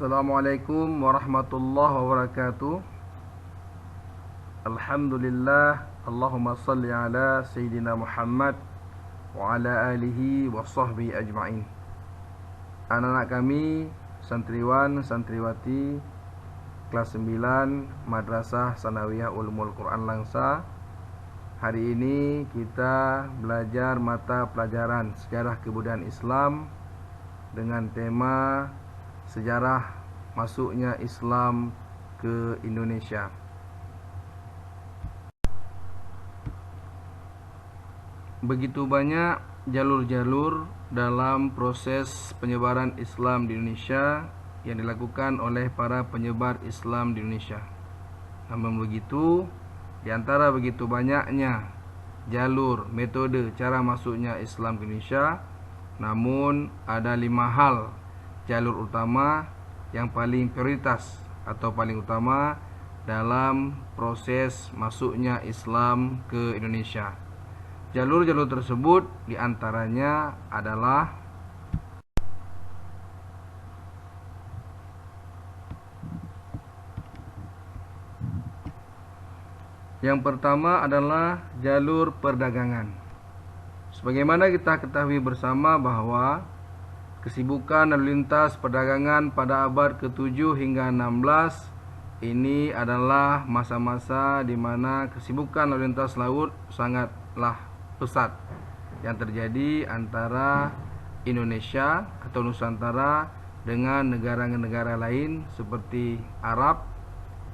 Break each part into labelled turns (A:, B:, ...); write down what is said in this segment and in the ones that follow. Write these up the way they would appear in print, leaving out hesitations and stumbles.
A: Assalamualaikum warahmatullahi wabarakatuh. Alhamdulillah. Allahumma salli ala Sayyidina Muhammad wa ala alihi wa sahbihi ajma'in. Anak-anak kami, santriwan, santriwati kelas 9 Madrasah Sanawiyah Ulumul Quran Langsa. Hari ini kita belajar mata pelajaran Sejarah Kebudayaan Islam dengan tema sejarah masuknya Islam ke Indonesia. Begitu banyak jalur-jalur dalam proses penyebaran Islam di Indonesia yang dilakukan oleh para penyebar Islam di Indonesia. Namun begitu, di antara begitu banyaknya jalur, metode, cara masuknya Islam ke Indonesia, namun ada 5 hal jalur utama yang paling prioritas atau paling utama dalam proses masuknya Islam ke Indonesia. Jalur-jalur tersebut diantaranya adalah yang pertama adalah jalur perdagangan. Sebagaimana kita ketahui bersama bahwa kesibukan lalu lintas perdagangan pada abad ke-7 hingga 16 ini adalah masa-masa di mana kesibukan lalu lintas laut sangatlah pesat yang terjadi antara Indonesia atau Nusantara dengan negara-negara lain seperti Arab,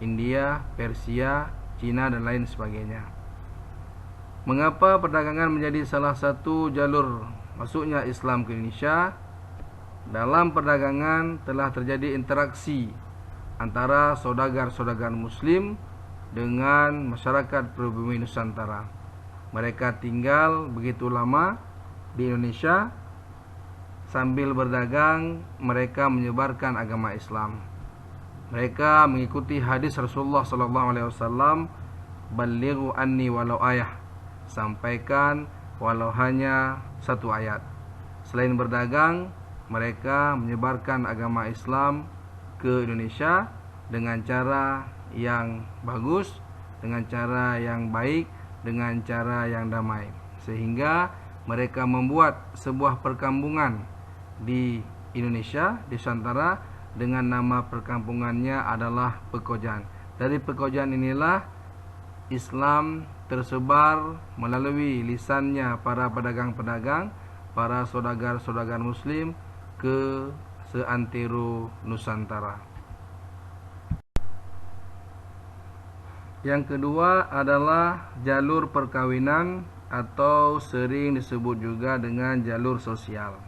A: India, Persia, Cina dan lain sebagainya. Mengapa perdagangan menjadi salah satu jalur masuknya Islam ke Indonesia? Dalam perdagangan telah terjadi interaksi antara saudagar-saudagar Muslim dengan masyarakat pribumi Nusantara. Mereka tinggal begitu lama di Indonesia, sambil berdagang mereka menyebarkan agama Islam. Mereka mengikuti hadis Rasulullah SAW, "Ballighu anni walau ayah." Sampaikan walau hanya satu ayat. Selain berdagang, mereka menyebarkan agama Islam ke Indonesia dengan cara yang bagus, dengan cara yang baik, dengan cara yang damai, sehingga mereka membuat sebuah perkampungan di Indonesia, di Nusantara, dengan nama perkampungannya adalah Pekojan. Dari Pekojan inilah Islam tersebar melalui lisannya para pedagang-pedagang, para saudagar-saudagar Muslim ke seantero Nusantara. Yang kedua adalah jalur perkawinan atau sering disebut juga dengan jalur sosial.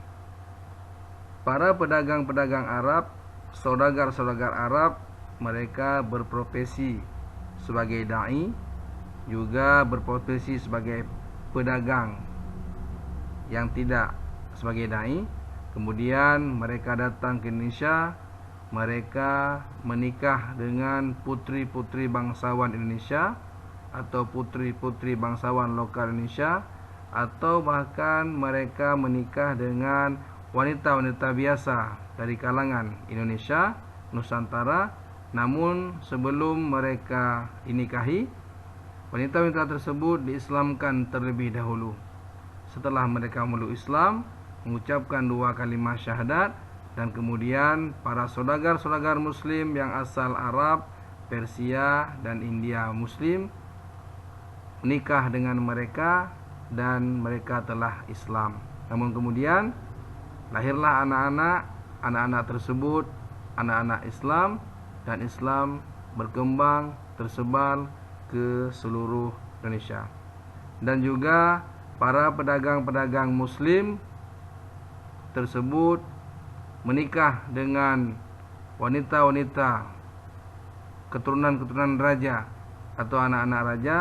A: Para pedagang-pedagang Arab, saudagar-saudagar Arab, mereka berprofesi sebagai dai, juga berprofesi sebagai pedagang yang tidak sebagai dai. Kemudian mereka datang ke Indonesia, mereka menikah dengan putri-putri bangsawan Indonesia atau putri-putri bangsawan lokal Indonesia, atau bahkan mereka menikah dengan wanita-wanita biasa dari kalangan Indonesia, Nusantara. Namun sebelum mereka dinikahi, wanita-wanita tersebut diislamkan terlebih dahulu. Setelah mereka memeluk Islam, mengucapkan 2 kalimat syahadat, dan kemudian para saudagar-saudagar Muslim yang asal Arab, Persia, dan India Muslim menikah dengan mereka dan mereka telah Islam. Namun kemudian lahirlah anak-anak tersebut, anak-anak Islam, dan Islam berkembang, tersebar ke seluruh Indonesia. Dan juga para pedagang-pedagang Muslim tersebut menikah dengan wanita-wanita keturunan-keturunan raja atau anak-anak raja,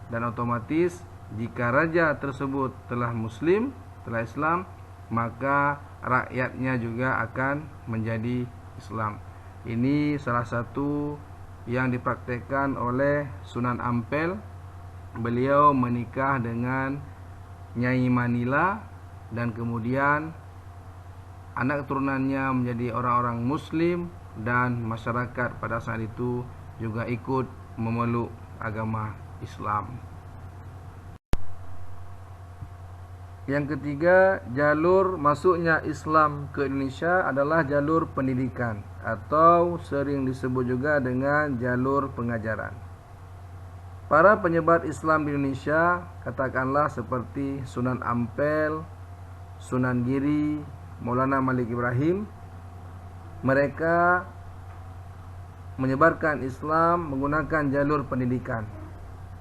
A: dan otomatis jika raja tersebut telah Muslim, telah Islam, maka rakyatnya juga akan menjadi Islam. Ini salah satu yang dipraktekkan oleh Sunan Ampel. Beliau menikah dengan Nyai Manila dan kemudian anak keturunannya menjadi orang-orang muslim, dan masyarakat pada saat itu juga ikut memeluk agama Islam. Yang ketiga, jalur masuknya Islam ke Indonesia adalah jalur pendidikan atau sering disebut juga dengan jalur pengajaran. Para penyebar Islam di Indonesia, katakanlah seperti Sunan Ampel, Sunan Giri, Maulana Malik Ibrahim, mereka menyebarkan Islam menggunakan jalur pendidikan,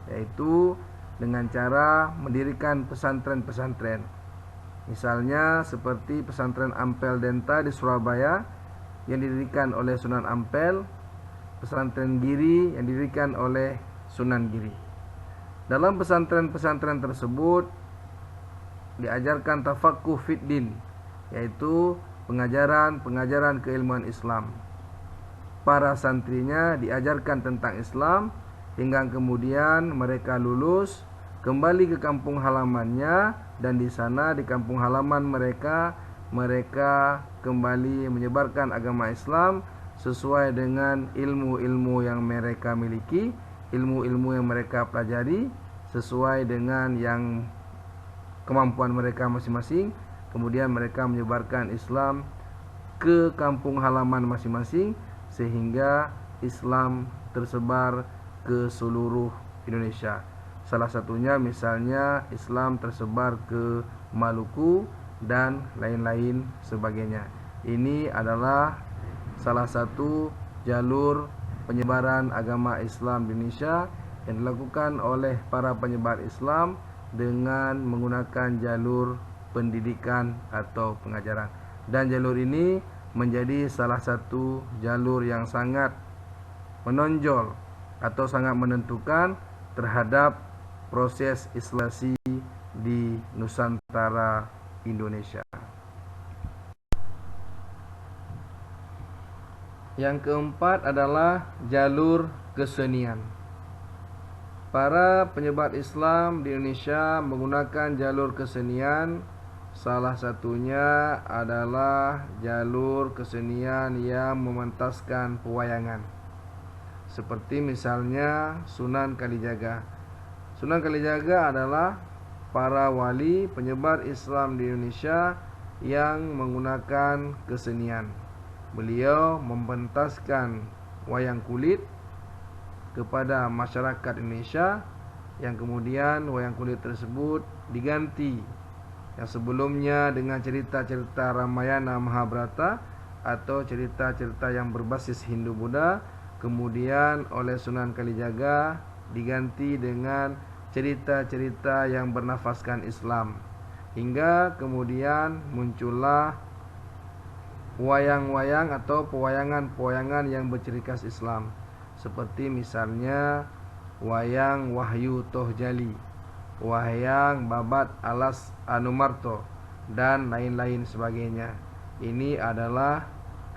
A: yaitu dengan cara mendirikan pesantren-pesantren. Misalnya seperti pesantren Ampel Denta di Surabaya yang didirikan oleh Sunan Ampel, pesantren Giri yang didirikan oleh Sunan Giri. Dalam pesantren-pesantren tersebut diajarkan tafaqquh fid din, yaitu pengajaran keilmuan Islam. Para santrinya diajarkan tentang Islam hingga kemudian mereka lulus, kembali ke kampung halamannya, dan di sana di kampung halaman mereka kembali menyebarkan agama Islam sesuai dengan ilmu-ilmu yang mereka miliki, ilmu-ilmu yang mereka pelajari sesuai dengan yang kemampuan mereka masing-masing. Kemudian mereka menyebarkan Islam ke kampung halaman masing-masing sehingga Islam tersebar ke seluruh Indonesia. Salah satunya misalnya Islam tersebar ke Maluku dan lain-lain sebagainya. Ini adalah salah satu jalur penyebaran agama Islam di Indonesia yang dilakukan oleh para penyebar Islam dengan menggunakan jalur pendidikan atau pengajaran. Dan jalur ini menjadi salah satu jalur yang sangat menonjol atau sangat menentukan terhadap proses Islamisasi di Nusantara Indonesia. Yang keempat adalah jalur kesenian. Para penyebar Islam di Indonesia menggunakan jalur kesenian. Salah satunya adalah jalur kesenian yang mementaskan pewayangan, seperti misalnya Sunan Kalijaga. Sunan Kalijaga adalah para wali penyebar Islam di Indonesia yang menggunakan kesenian. Beliau mementaskan wayang kulit kepada masyarakat Indonesia, yang kemudian wayang kulit tersebut diganti yang sebelumnya dengan cerita-cerita Ramayana Mahabharata atau cerita-cerita yang berbasis Hindu-Buddha, kemudian oleh Sunan Kalijaga diganti dengan cerita-cerita yang bernafaskan Islam, hingga kemudian muncullah wayang-wayang atau pewayangan-pewayangan yang berciri khas Islam, seperti misalnya wayang Wahyu Tohjali, wayang Babat Alas Anumarto, dan lain-lain sebagainya. Ini adalah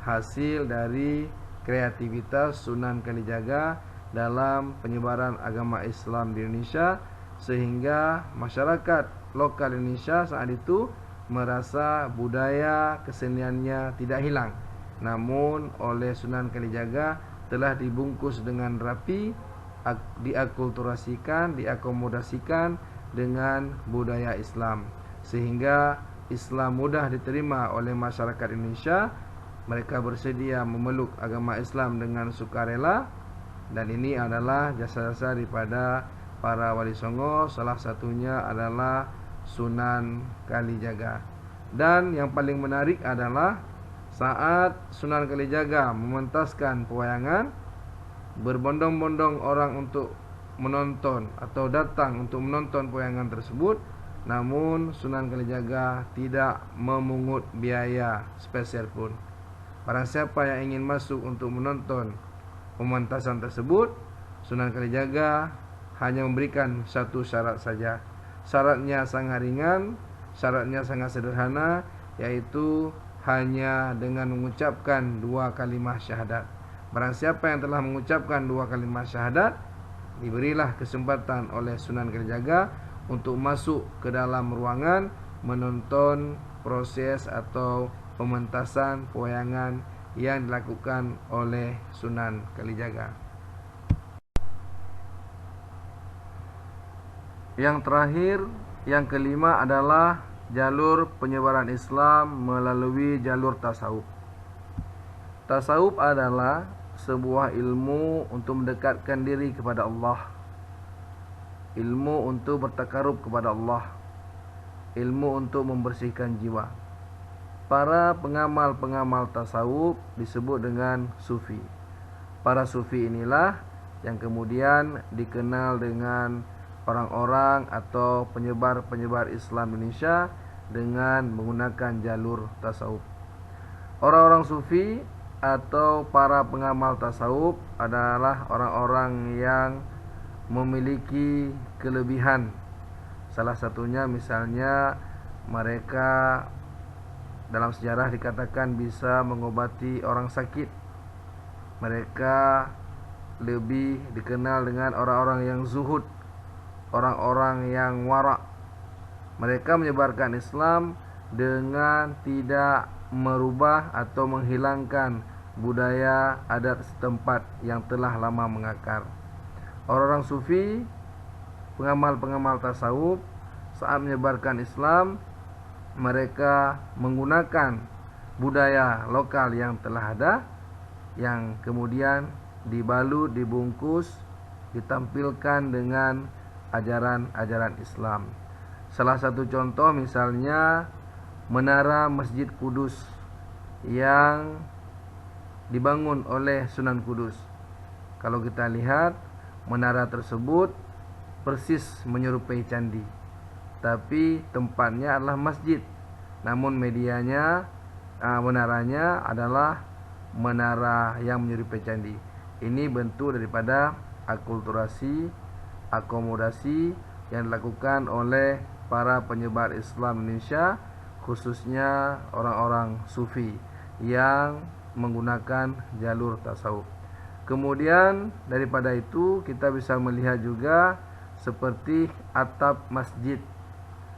A: hasil dari kreativitas Sunan Kalijaga dalam penyebaran agama Islam di Indonesia, sehingga masyarakat lokal Indonesia saat itu merasa budaya keseniannya tidak hilang, namun oleh Sunan Kalijaga telah dibungkus dengan rapi, diakulturasikan, diakomodasikan dengan budaya Islam, sehingga Islam mudah diterima oleh masyarakat Indonesia. Mereka bersedia memeluk agama Islam dengan sukarela, dan ini adalah jasa-jasa daripada para wali songo, salah satunya adalah Sunan Kalijaga. Dan yang paling menarik adalah saat Sunan Kalijaga mementaskan pewayangan, berbondong-bondong orang untuk menonton atau datang untuk menonton pewayangan tersebut, namun Sunan Kalijaga tidak memungut biaya spesial pun. Barang siapa yang ingin masuk untuk menonton pementasan tersebut, Sunan Kalijaga hanya memberikan satu syarat saja. Syaratnya sangat ringan, syaratnya sangat sederhana, yaitu hanya dengan mengucapkan 2 kalimat syahadat. Barang siapa yang telah mengucapkan 2 kalimat syahadat, diberilah kesempatan oleh Sunan Kalijaga untuk masuk ke dalam ruangan menonton proses atau pementasan, pewayangan yang dilakukan oleh Sunan Kalijaga. Yang terakhir, yang kelima adalah jalur penyebaran Islam melalui jalur tasawuf. Tasawuf adalah sebuah ilmu untuk mendekatkan diri kepada Allah, ilmu untuk bertakarub kepada Allah, ilmu untuk membersihkan jiwa. Para pengamal-pengamal tasawuf disebut dengan sufi. Para sufi inilah yang kemudian dikenal dengan orang-orang atau penyebar-penyebar Islam Indonesia dengan menggunakan jalur tasawuf. Orang-orang sufi atau para pengamal tasawuf adalah orang-orang yang memiliki kelebihan. Salah satunya misalnya mereka dalam sejarah dikatakan bisa mengobati orang sakit. Mereka lebih dikenal dengan orang-orang yang zuhud, orang-orang yang wara'. Mereka menyebarkan Islam dengan tidak merubah atau menghilangkan budaya adat setempat yang telah lama mengakar. Orang-orang sufi, pengamal-pengamal tasawuf, saat menyebarkan Islam, mereka menggunakan budaya lokal yang telah ada, yang kemudian dibalut, dibungkus, ditampilkan dengan ajaran-ajaran Islam. Salah satu contoh misalnya menara Masjid Kudus yang dibangun oleh Sunan Kudus. Kalau kita lihat, menara tersebut persis menyerupai candi, tapi tempatnya adalah masjid. Namun medianya, menaranya adalah menara yang menyerupai candi. Ini bentuk daripada akulturasi, akomodasi yang dilakukan oleh para penyebar Islam Indonesia, khususnya orang-orang sufi yang menggunakan jalur tasawuf. Kemudian daripada itu kita bisa melihat juga seperti atap masjid.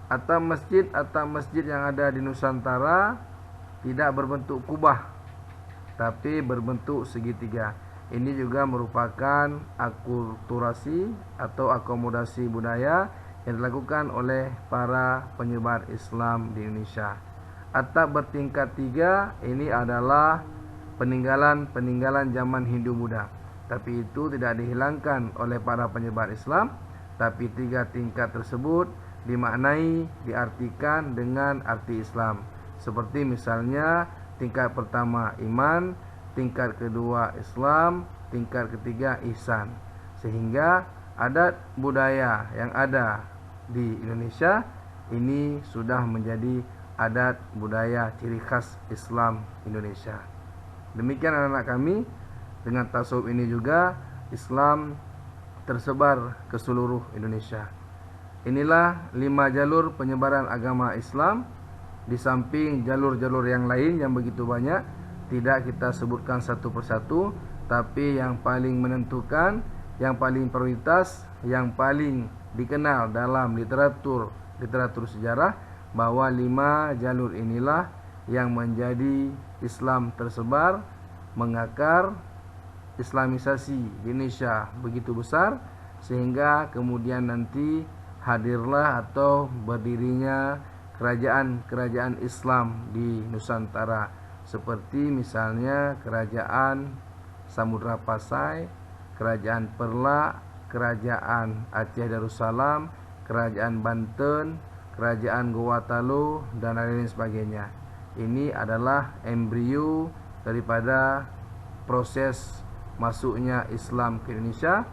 A: Atap masjid yang ada di Nusantara tidak berbentuk kubah, tapi berbentuk segitiga. Ini juga merupakan akulturasi atau akomodasi budaya yang dilakukan oleh para penyebar Islam di Indonesia. Atap bertingkat 3 ini adalah peninggalan zaman Hindu Buddha, tapi itu tidak dihilangkan oleh para penyebar Islam. Tapi 3 tingkat tersebut dimaknai, diartikan dengan arti Islam. Seperti misalnya tingkat pertama iman, tingkat kedua Islam, tingkat ketiga ihsan. Sehingga adat budaya yang ada di Indonesia ini sudah menjadi adat budaya ciri khas Islam Indonesia. Demikian anak-anak kami, dengan tasawuf ini juga Islam tersebar ke seluruh Indonesia. Inilah 5 jalur penyebaran agama Islam. Di samping jalur-jalur yang lain yang begitu banyak, tidak kita sebutkan satu persatu, tapi yang paling menentukan, yang paling prioritas, yang paling dikenal dalam literatur sejarah, bahwa 5 jalur inilah yang menjadi Islam tersebar, mengakar. Islamisasi di Indonesia begitu besar sehingga kemudian nanti hadirlah atau berdirinya kerajaan-kerajaan Islam di Nusantara, seperti misalnya kerajaan Samudra Pasai, kerajaan Perla, kerajaan Aceh Darussalam, kerajaan Banten, kerajaan Gorontalo, dan lain sebagainya. Ini adalah embrio daripada proses masuknya Islam ke Indonesia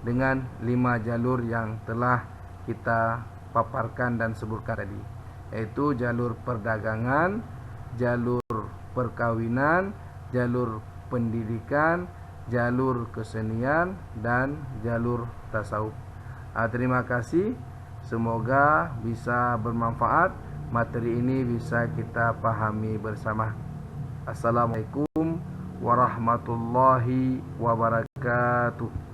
A: dengan 5 jalur yang telah kita paparkan dan sebutkan tadi, yaitu jalur perdagangan, jalur perkawinan, jalur pendidikan, jalur kesenian, dan jalur tasawuf. Terima kasih. Semoga bisa bermanfaat. Materi ini bisa kita pahami bersama. Assalamualaikum warahmatullahi wabarakatuh.